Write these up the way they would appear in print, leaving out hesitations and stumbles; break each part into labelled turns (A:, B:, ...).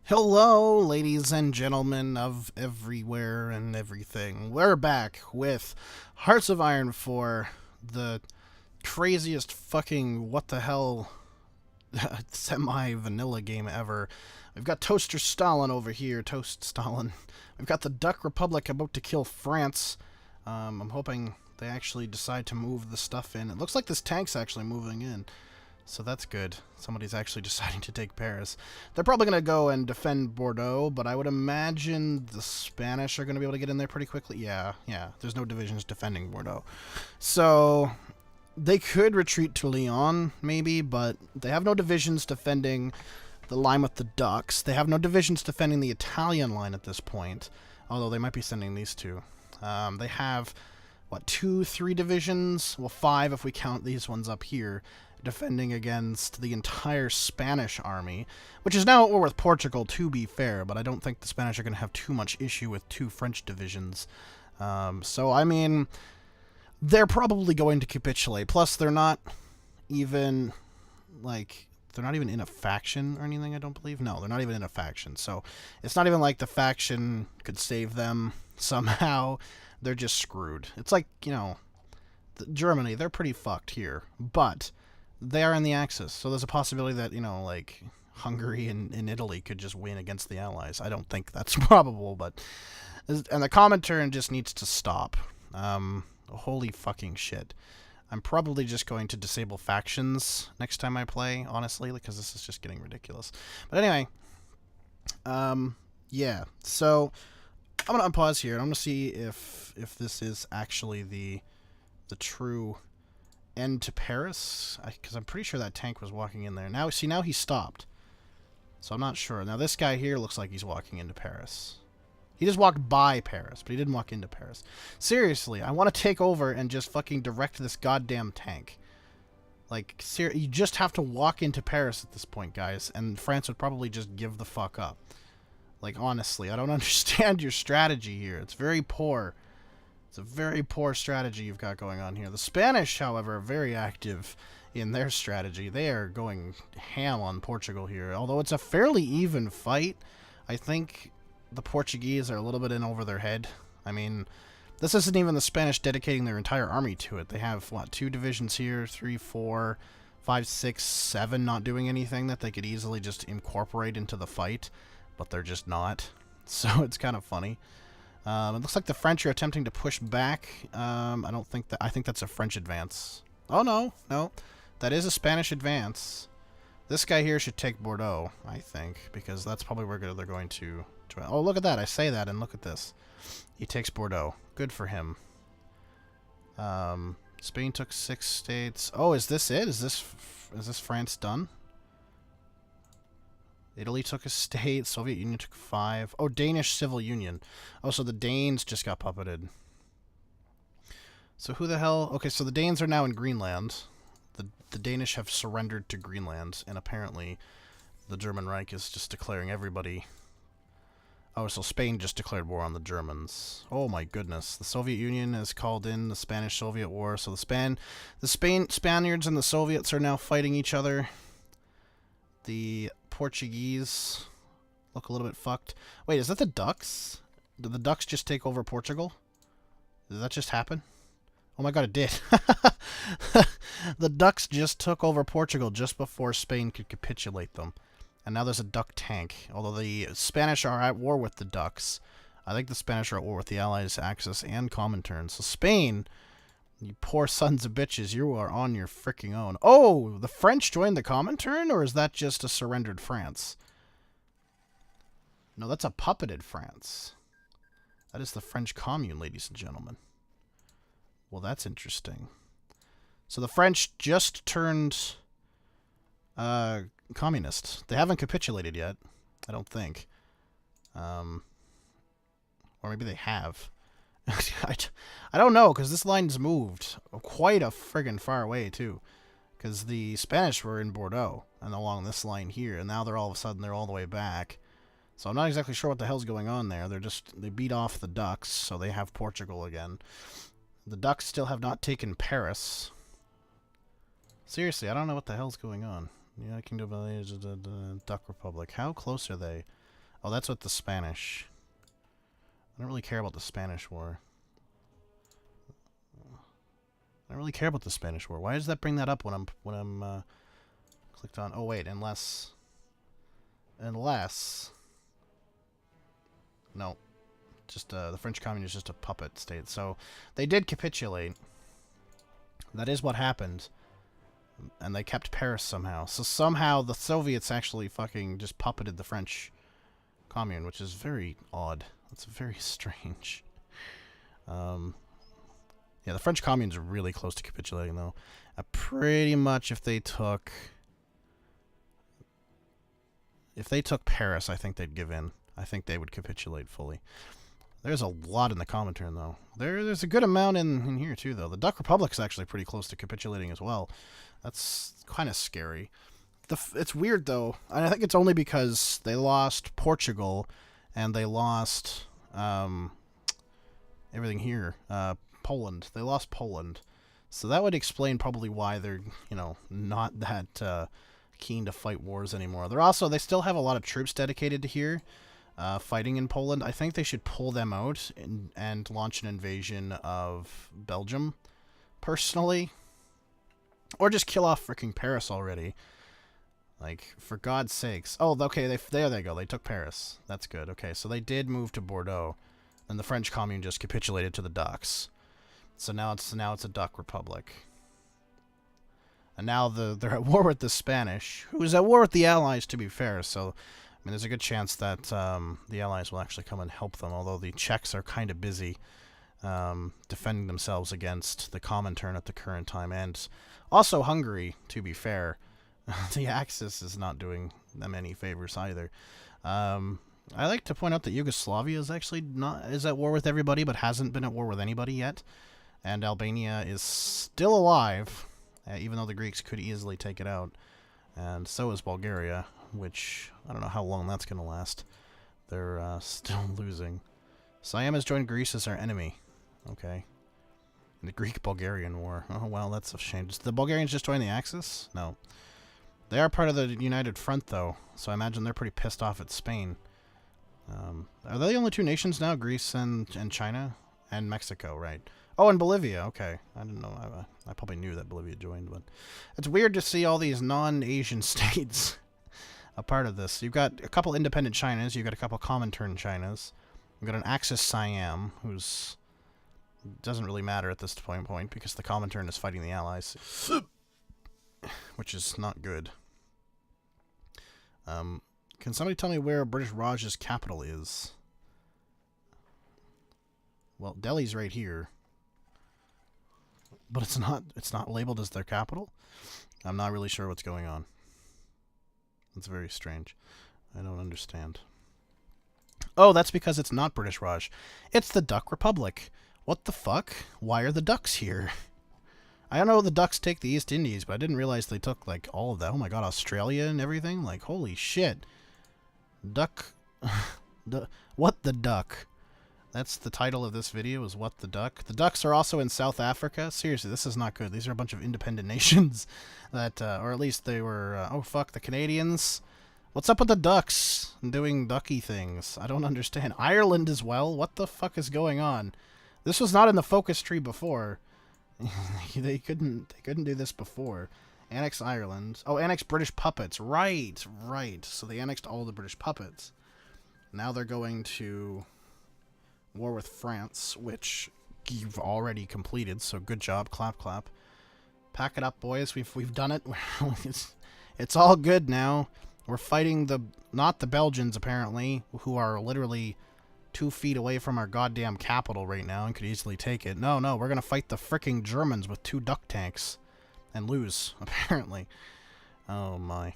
A: Hello, ladies and gentlemen of everywhere and everything. We're back with Hearts of Iron 4, the craziest fucking what the hell semi vanilla game ever. We've got Toaster Stalin over here, Toast Stalin. We've got the Duck Republic about to kill France. I'm hoping they actually decide to move the stuff in. It looks like this tank's actually moving in. So that's good. Somebody's actually deciding to take Paris. They're probably going to go and defend Bordeaux, but I would imagine the Spanish are going to be able to get in there pretty quickly. Yeah. There's no divisions defending Bordeaux. So they could retreat to Lyon, maybe, but they have no divisions defending the line with the Ducks. They have no divisions defending the Italian line at this point, although they might be sending these two. They have, what, 3 divisions? Well, 5 if we count these ones up here, defending against the entire Spanish army, which is now at war with Portugal, to be fair, but I don't think the Spanish are going to have too much issue with 2 French divisions. So, I mean, they're probably going to capitulate. Plus, they're not even, they're not even in a faction or anything, I don't believe. No, they're not even in a faction. So, it's not even like the faction could save them somehow. They're just screwed. It's like, Germany, they're pretty fucked here. But they are in the Axis, so there's a possibility that, Hungary and Italy could just win against the Allies. I don't think that's probable, but... And the Comintern just needs to stop. Holy fucking shit. I'm probably just going to disable factions next time I play, honestly, because this is just getting ridiculous. But anyway, yeah, so I'm going to unpause here, and I'm going to see if this is actually the true end to Paris, because I'm pretty sure that tank was walking in there. Now he stopped. So I'm not sure. Now this guy here looks like he's walking into Paris. He just walked by Paris, but he didn't walk into Paris. Seriously, I want to take over and just fucking direct this goddamn tank. Like, you just have to walk into Paris at this point, guys, and France would probably just give the fuck up. Like, honestly, I don't understand your strategy here. It's very poor. It's a very poor strategy you've got going on here. The Spanish, however, are very active in their strategy. They are going ham on Portugal here. Although it's a fairly even fight, I think the Portuguese are a little bit in over their head. I mean, this isn't even the Spanish dedicating their entire army to it. They have, 2 divisions here, 3, 4, 5, 6, 7 not doing anything that they could easily just incorporate into the fight, but they're just not. So it's kind of funny. It looks like the French are attempting to push back. I think that's a French advance. Oh, no. That is a Spanish advance. This guy here should take Bordeaux, I think, because that's probably where they're going to... Oh, look at that. I say that, and look at this. He takes Bordeaux. Good for him. Spain took 6 states. Oh, is this it? Is this France done? Italy took a state. Soviet Union took 5. Oh, Danish Civil Union. Oh, so the Danes just got puppeted. So who the hell... Okay, so the Danes are now in Greenland. The Danish have surrendered to Greenland, and apparently the German Reich is just declaring everybody... Oh, so Spain just declared war on the Germans. Oh my goodness. The Soviet Union has called in the Spanish-Soviet War, so the Spaniards and the Soviets are now fighting each other. The Portuguese look a little bit fucked. Wait, is that the Ducks? Did the Ducks just take over Portugal? Did that just happen? Oh my god, it did. The Ducks just took over Portugal just before Spain could capitulate them. And now there's a Duck tank. Although the Spanish are at war with the Ducks. I think the Spanish are at war with the Allies, Axis, and Comintern. So Spain, you poor sons of bitches, you are on your freaking own. Oh, the French joined the Comintern, or is that just a surrendered France? No, that's a puppeted France. That is the French Commune, ladies and gentlemen. Well, that's interesting. So the French just turned communist. They haven't capitulated yet, I don't think. Or maybe they have. I don't know, because this line's moved quite a friggin' far away, too. Because the Spanish were in Bordeaux, and along this line here, and now they're all of a sudden, they're all the way back. So I'm not exactly sure what the hell's going on there. They beat off the Ducks, so they have Portugal again. The Ducks still have not taken Paris. Seriously, I don't know what the hell's going on. United Kingdom of the Duck Republic. How close are they? Oh, that's with the Spanish. I don't really care about the Spanish War. I don't really care about the Spanish War. Why does that bring that up when I'm clicked on? Oh wait, unless no, just the French Commune is just a puppet state. So they did capitulate. That is what happened, and they kept Paris somehow. So somehow the Soviets actually fucking just puppeted the French Commune, which is very odd. It's very strange. Yeah, the French Commune's really close to capitulating, though. Pretty much if they took Paris, I think they'd give in. I think they would capitulate fully. There's a lot in the Comintern, though. There's a good amount in here, too, though. The Duck Republic's actually pretty close to capitulating as well. That's kind of scary. It's weird, though. I think it's only because they lost Portugal, and they lost everything here. Poland. They lost Poland. So that would explain probably why they're, not that keen to fight wars anymore. They still have a lot of troops dedicated to here, fighting in Poland. I think they should pull them out and launch an invasion of Belgium, personally. Or just kill off freaking Paris already. Like, for God's sakes. Oh, okay, there they go. They took Paris. That's good. Okay, so they did move to Bordeaux, and the French Commune just capitulated to the Ducks. So now it's a Duck Republic. And now they're at war with the Spanish, who is at war with the Allies, to be fair. So, I mean, there's a good chance that the Allies will actually come and help them, although the Czechs are kind of busy defending themselves against the Comintern at the current time. And also Hungary, to be fair. The Axis is not doing them any favors either. I like to point out that Yugoslavia is actually is at war with everybody, but hasn't been at war with anybody yet. And Albania is still alive, even though the Greeks could easily take it out. And so is Bulgaria, which I don't know how long that's going to last. They're still losing. Siam has joined Greece as our enemy. Okay. In the Greek-Bulgarian War. Oh, well, that's a shame. Did the Bulgarians just join the Axis? No. They are part of the United Front, though, so I imagine they're pretty pissed off at Spain. Are they the only two nations now? Greece and China? And Mexico, right. Oh, and Bolivia. Okay. I didn't know. I probably knew that Bolivia joined, but it's weird to see all these non-Asian states a part of this. You've got a couple independent Chinas. You've got a couple Comintern Chinas. You've got an Axis Siam, who's doesn't really matter at this point because the Comintern is fighting the Allies, which is not good. Can somebody tell me where British Raj's capital is? Well, Delhi's right here. But it's not labeled as their capital. I'm not really sure what's going on. It's very strange. I don't understand. Oh, that's because it's not British Raj. It's the Duck Republic. What the fuck? Why are the Ducks here? I don't know the Ducks take the East Indies, but I didn't realize they took, like, all of that. Oh my god, Australia and everything? Like, holy shit. Duck... What the Duck? That's the title of this video, is What the Duck. The Ducks are also in South Africa. Seriously, this is not good. These are a bunch of independent nations that, or at least they were, oh fuck, the Canadians. What's up with the Ducks doing ducky things? I don't understand. Ireland as well? What the fuck is going on? This was not in the focus tree before. they couldn't do this before. Annex Ireland. Oh, annex British puppets. Right. So they annexed all the British puppets. Now they're going to war with France, which you've already completed, so good job. Clap, clap. Pack it up, boys. We've done it. It's all good now. We're fighting not the Belgians, apparently, who are literally 2 feet away from our goddamn capital right now and could easily take it. No, we're gonna fight the fricking Germans with 2 duck tanks and lose, apparently. Oh my.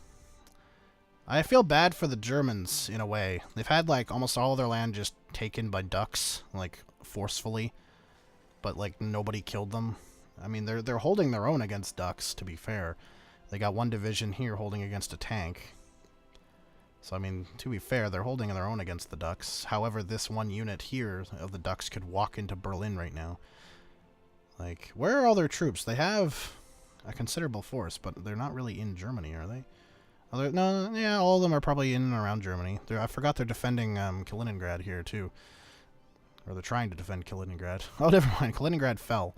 A: I feel bad for the Germans, in a way. They've had, like, almost all of their land just taken by ducks, like, forcefully. But, like, nobody killed them. I mean, they're holding their own against ducks, to be fair. They got 1 division here holding against a tank. So, I mean, to be fair, they're holding their own against the ducks. However, this 1 unit here of the ducks could walk into Berlin right now. Like, where are all their troops? They have a considerable force, but they're not really in Germany, are they? No, yeah, all of them are probably in and around Germany. I forgot they're defending Kaliningrad here, too. Or they're trying to defend Kaliningrad. Oh, never mind. Kaliningrad fell.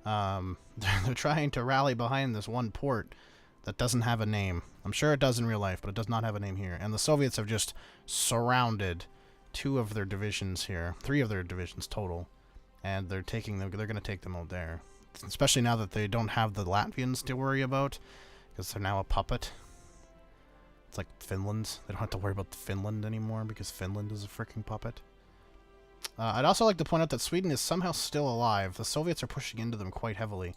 A: They're trying to rally behind this one port that doesn't have a name. I'm sure it does in real life, but it does not have a name here. And the Soviets have just surrounded 2 of their divisions here. 3 of their divisions total. And they're taking them. They're going to take them out there. Especially now that they don't have the Latvians to worry about, because they're now a puppet. It's like Finland. They don't have to worry about Finland anymore because Finland is a freaking puppet. I'd also like to point out that Sweden is somehow still alive. The Soviets are pushing into them quite heavily.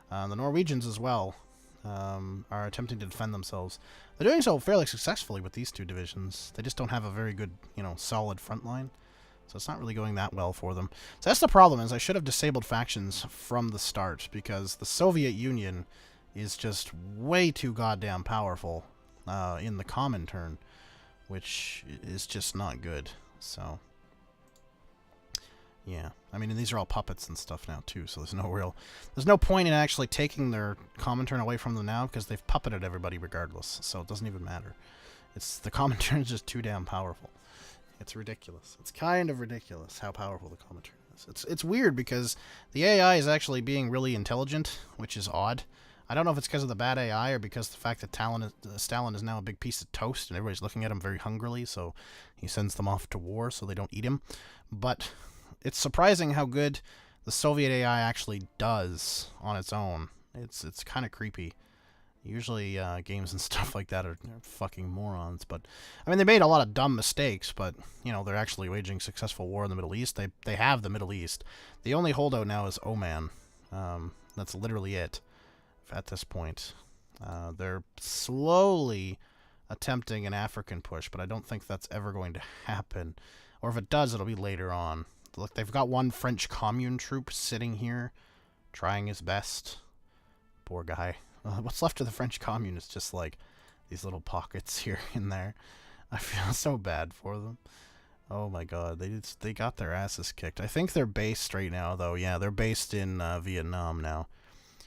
A: The Norwegians as well are attempting to defend themselves. They're doing so fairly successfully with these 2 divisions. They just don't have a very good, solid front line. So it's not really going that well for them. So that's the problem, is I should have disabled factions from the start, because the Soviet Union is just way too goddamn powerful in the Comintern, which is just not good. So, yeah. I mean, and these are all puppets and stuff now, too, so there's no point in actually taking their Comintern away from them now, because they've puppeted everybody regardless, so it doesn't even matter. The Comintern is just too damn powerful. It's ridiculous. It's kind of ridiculous how powerful the Comintern is. It's weird because the AI is actually being really intelligent, which is odd. I don't know if it's because of the bad AI or because of the fact that Stalin is now a big piece of toast and everybody's looking at him very hungrily, so he sends them off to war so they don't eat him. But it's surprising how good the Soviet AI actually does on its own. It's kind of creepy. Usually games and stuff like that are fucking morons, but I mean, they made a lot of dumb mistakes, but they're actually waging successful war in the Middle East. They have the Middle East. The only holdout now is Oman. That's literally it at this point. They're slowly attempting an African push, but I don't think that's ever going to happen. Or if it does, it'll be later on. Look, they've got one French commune troop sitting here, trying his best. Poor guy. What's left of the French commune is just like these little pockets here and there. I feel so bad for them. Oh my god, they got their asses kicked. I think they're based right now, though. Yeah, they're based in Vietnam now.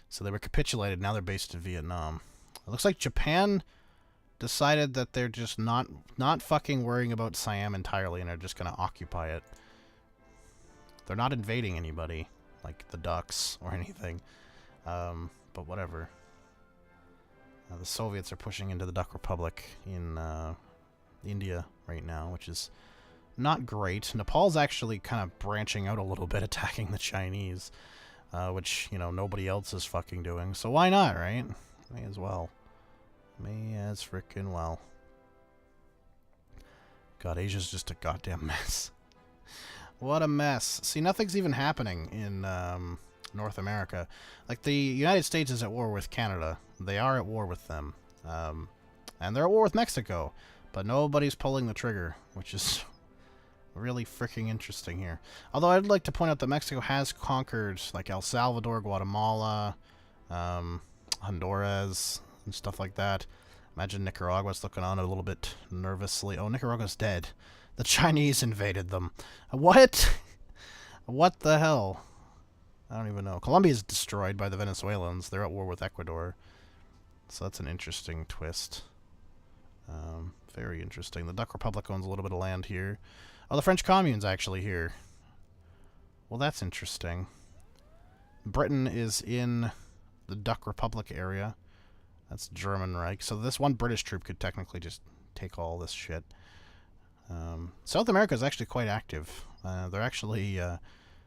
A: So they were capitulated, now they're based in Vietnam. It looks like Japan decided that they're just not fucking worrying about Siam entirely, and are just going to occupy it. They're not invading anybody, like the Ducks or anything. But whatever. The Soviets are pushing into the Duck Republic in India right now, which is not great. Nepal's actually kind of branching out a little bit, attacking the Chinese, which, nobody else is fucking doing. So why not, right? May as well. May as frickin' well. God, Asia's just a goddamn mess. What a mess. See, nothing's even happening in North America. Like, the United States is at war with Canada. They are at war with them. And they're at war with Mexico. But nobody's pulling the trigger, which is really freaking interesting here. Although I'd like to point out that Mexico has conquered, like, El Salvador, Guatemala, Honduras, and stuff like that. Imagine Nicaragua's looking on a little bit nervously. Oh, Nicaragua's dead. The Chinese invaded them. What? What the hell? I don't even know. Colombia's destroyed by the Venezuelans. They're at war with Ecuador. So that's an interesting twist. Very interesting. The Duck Republic owns a little bit of land here. Oh, the French Commune's actually here. Well, that's interesting. Britain is in the Duck Republic area. That's German Reich. So this one British troop could technically just take all this shit. South America is actually quite active. There are actually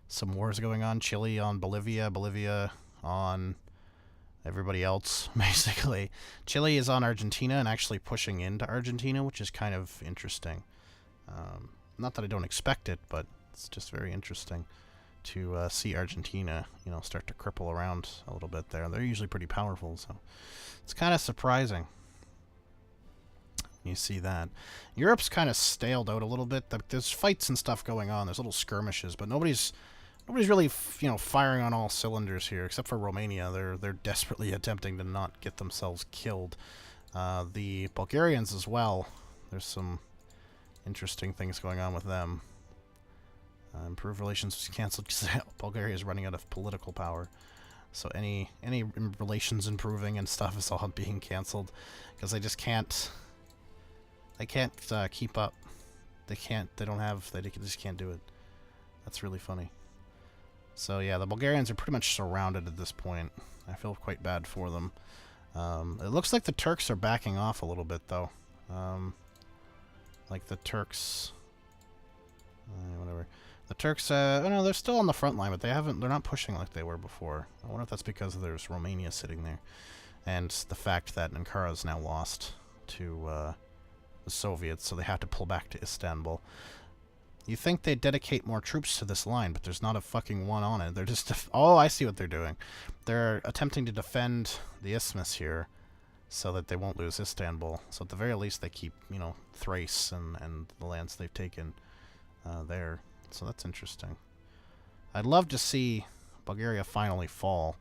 A: some wars going on. Chile on Bolivia, Bolivia on everybody else, basically. Chile is on Argentina and actually pushing into Argentina, which is kind of interesting. Not that I don't expect it, but it's just very interesting to see Argentina, start to cripple around a little bit there. They're usually pretty powerful, so it's kind of surprising. You see that. Europe's kind of staled out a little bit. There's fights and stuff going on. There's little skirmishes, but nobody's really, firing on all cylinders here, except for Romania. They're desperately attempting to not get themselves killed. The Bulgarians as well. There's some interesting things going on with them. Improved relations was cancelled because Bulgaria is running out of political power. So any relations improving and stuff is all being canceled because they just can't. They can't keep up. They can't. They don't have. They just can't do it. That's really funny. So yeah, the Bulgarians are pretty much surrounded at this point. I feel quite bad for them. It looks like the Turks are backing off a little bit, though. Like the Turks... whatever. The Turks, oh no, they're still on the front line, but they're not pushing like they were before. I wonder if that's because there's Romania sitting there. And the fact that Ankara is now lost to the Soviets, so they have to pull back to Istanbul. You think they'd dedicate more troops to this line, but there's not a fucking one on it. They're just... oh, I see what they're doing. They're attempting to defend the isthmus here so that they won't lose Istanbul. So at the very least they keep, you know, Thrace and the lands they've taken there. So that's interesting. I'd love to see Bulgaria finally fall,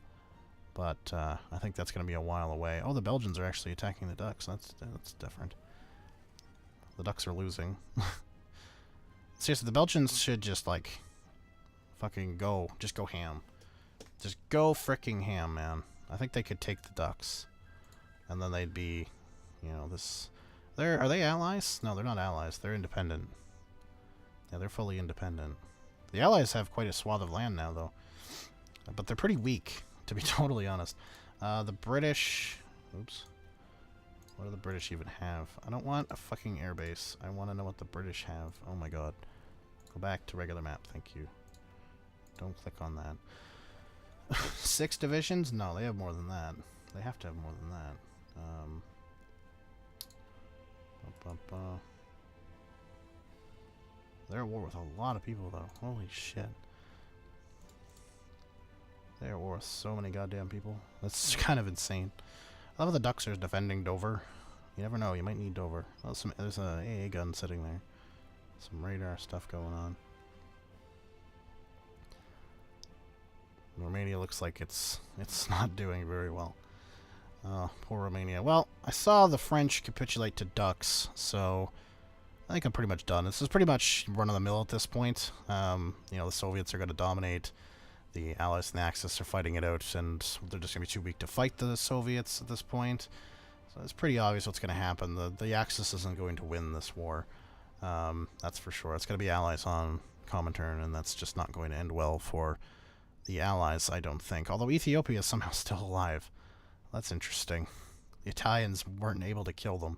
A: but I think that's going to be a while away. Oh, the Belgians are actually attacking the Ducks. That's different. The Ducks are losing. Seriously, the Belgians should just, like, fucking go. Just go ham. Just go fricking ham, man. I think they could take the Ducks. And then they'd be, you know, this... Are they allies? No, they're not allies. They're independent. Yeah, they're fully independent. The allies have quite a swath of land now, though. But they're pretty weak, to be totally honest. The British... Oops. What do the British even have? I don't want a fucking airbase. I want to know what the British have. Oh my god. Go back to regular map, thank you. Don't click on that. 6 divisions? No, they have more than that. They have to have more than that. They're at war with a lot of people, though. Holy shit. They're at war with so many goddamn people. That's kind of insane. I love the Ducks are defending Dover. You never know, you might need Dover. Oh, there's an AA gun sitting there. Some radar stuff going on. Romania looks like it's not doing very well. Oh, poor Romania. Well, I saw the French capitulate to Ducks, so I think I'm pretty much done. This is pretty much run-of-the-mill at this point. You know, the Soviets are going to dominate. The Allies and the Axis are fighting it out, and they're just going to be too weak to fight the Soviets at this point. So it's pretty obvious what's going to happen. The Axis isn't going to win this war. That's for sure. It's going to be Allies on Comintern, and that's just not going to end well for the Allies, I don't think. Although Ethiopia is somehow still alive. That's interesting. The Italians weren't able to kill them.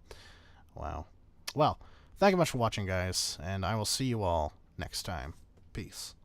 A: Wow. Well, thank you much for watching, guys, and I will see you all next time. Peace.